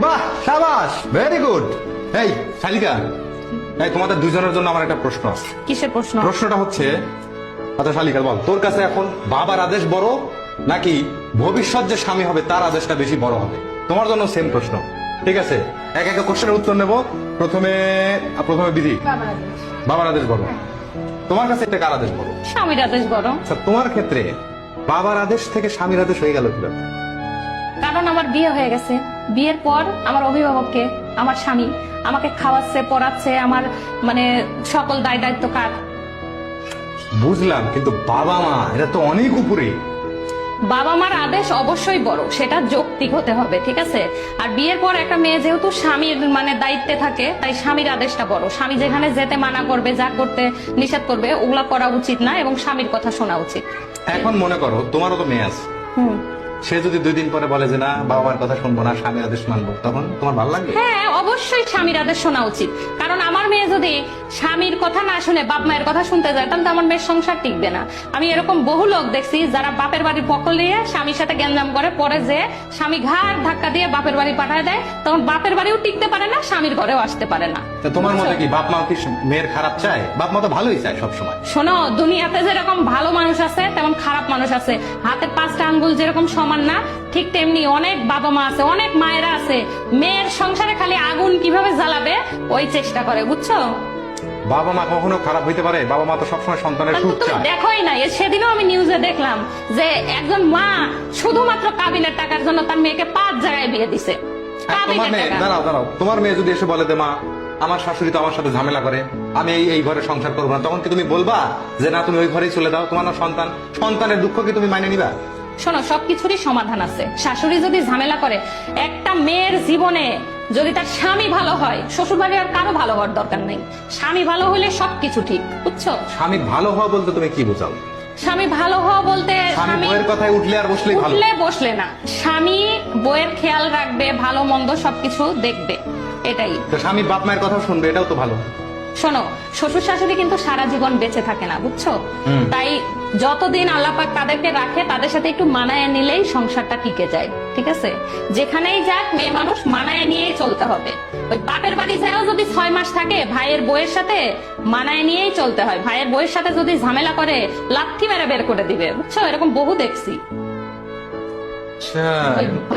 বাহ, সাবাস, very good. এই শালিকা, এই তোমাদের দুজনের জন্য আমার একটা প্রশ্ন আছে। কিসের প্রশ্ন? প্রশ্নটা হচ্ছে, আচ্ছা শালিকা বল, তোর কাছে এখন বাবার আদেশ বড় নাকি ভবিষ্যৎ যে স্বামী হবে তার আদেশটা বেশি বড় হবে? তোমার জন্য সেম প্রশ্ন, ঠিক আছে? এক একটা কোশ্চেনের উত্তর নেব। প্রথমে প্রথমে বিধি, বাবার আদেশ বড়। তোমার কাছে এটা কার আদেশ বড়? স্বামীর আদেশ বড়। আচ্ছা, তোমার ক্ষেত্রে বাবার আদেশ থেকে স্বামীর আদেশ হয়ে গেল কিভাবে? কারণ আমার বিয়ে হয়ে গেছে। বিয়ের পর আমার অভিভাবককে, আমার স্বামী আমাকে খাওয়াচ্ছে, পড়াচ্ছে, আমার মানে সকল দায় দায়িত্ব কার? বুঝলাম, কিন্তু বাবা মা এটা তো অনেক উপরে। বাবা মার আদেশ অবশ্যই বড়, সেটা যৌক্তিক হতে হবে, ঠিক আছে? আর বিয়ের পর একটা মেয়ে যেহেতু স্বামীর মানে দায়িত্বে থাকে, তাই স্বামীর আদেশটা বড়। স্বামী যেখানে যেতে মানা করবে, যা করতে নিষেধ করবে, ওগুলা করা উচিত না এবং স্বামীর কথা শোনা উচিত। এখন মনে করো তোমারও তো মেয়ে আছে, সে যদি 2 দিন পরে বলে যে না বাবা মার কথা শুনবো না, স্বামীর আদেশ মানবো, তখন তোমার ভালো লাগবে? হ্যাঁ, অবশ্যই স্বামীর আদেশ শোনা উচিত। কারণ আমার মেয়ে যদি স্বামীর কথা না শুনে বাপ মায়ের কথা শুনতে যায়, তাহলে তো আমার মেয়ের সংসার টিকবে না। আমি এরকম বহু লোক দেখছি যারা বাপের বাড়ির পক্ষ নিয়ে স্বামীর সাথে গ্যাঞ্জাম করে, পরে যে স্বামী ঘাড় ধাক্কা দিয়ে বাপের বাড়ি পাঠায় দেয়, তখন বাপের বাড়িও টিকতে পারে না, স্বামীর ঘরেও আসতে পারে না। তা তোমার মতে কি বাপ মা কি মেয়ের খারাপ চায়? বাপ মা তো ভালোই চায় সবসময়। শোনো, দুনিয়াতে যেরকম ভালো মানুষ আছে তেমন খারাপ মানুষ আছে। হাতের 5টা আঙ্গুল যেরকম সমান না, ঠিক তেমনি অনেক বাবা মা আছে, অনেক মায়েরা আছে, মেয়ের সংসারে খালি আগুন কিভাবে জ্বালাবে ওই চেষ্টা করে, বুঝছো? বাবা মা কখনো খারাপ হইতে পারে? বাবা মা তো সবসময় সন্তানের তাহলে সুখ তো তুমি চায়। দেখোই না, সেদিনও আমি নিউজে দেখলাম যে একজন মা শুধুমাত্র কাবিনের টাকার জন্য তার মেয়েকে 5 জায়গায় বিয়ে দিছে। আর তোমার কাবিনের মেয়ে, টাকা। দাঁড়াও দাঁড়াও, তোমার মেয়ে যদি এসে বলে যে মা আমার শাশুড়ি তো আমার সাথে ঝামেলা করে, আমি এই ঘরে সংসার করবো না, তখন কি তুমি বলবা যে না তুমি ওই ঘরেই চলে দাও? তোমার না সন্তান, সন্তানের দুঃখ কি তুমি মাইনে নিবা? শোনো, সবকিছুরই সমাধান আছে। শাশুড়ি যদি ঝামেলা করে, একটা মেয়ের জীবনে যদি তার স্বামী ভালো হয়, শ্বশুর বাড়ি আর কারো ভালো হওয়ার দরকার নেই। স্বামী ভালো হলে সবকিছু ঠিক, বুঝছো? স্বামী ভালো হওয়া বলতে তুমি কি বোঝাও? স্বামী ভালো হওয়া বলতে স্বামী বউয়ের কথায় উঠলে আর বসলেই ভালো? উঠলে বসলে না, স্বামী বউয়ের খেয়াল রাখবে, ভালো মন্দ সবকিছু দেখবে, এটাই। তো স্বামী বাপ মায়ের কথা শুনবে, এটাও তো ভালো। শোনো, শ্বশুর শাশুড়ি কিন্তু সারা জীবন বেঁচে থাকে না, বুঝছো? তাই যতদিন আল্লাপাক তাদেরকে রাখে, তাদের সাথে একটু মানায় নিলেই সংসারটা টিকে যায়, ঠিক আছে? যেখানেই যাক মেয়ে মানুষ মানায় নিয়েই চলতে হবে। ওই বাপের বাড়ি যাও যদি 6 মাস থাকে, ভাইয়ের বউয়ের সাথে মানায় নিয়েই চলতে হয়। ভাইয়ের বউয়ের সাথে যদি ঝামেলা করে, লাথি মেরে বের করে দিবে, বুঝছো? এরকম বহু দেখছি।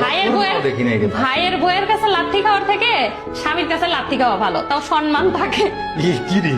ভাইয়ের বউয়ের কাছে লাথি খাওয়ার থেকে স্বামীর কাছে লাথি খাওয়া ভালো, তাও সম্মান থাকে। কি রে?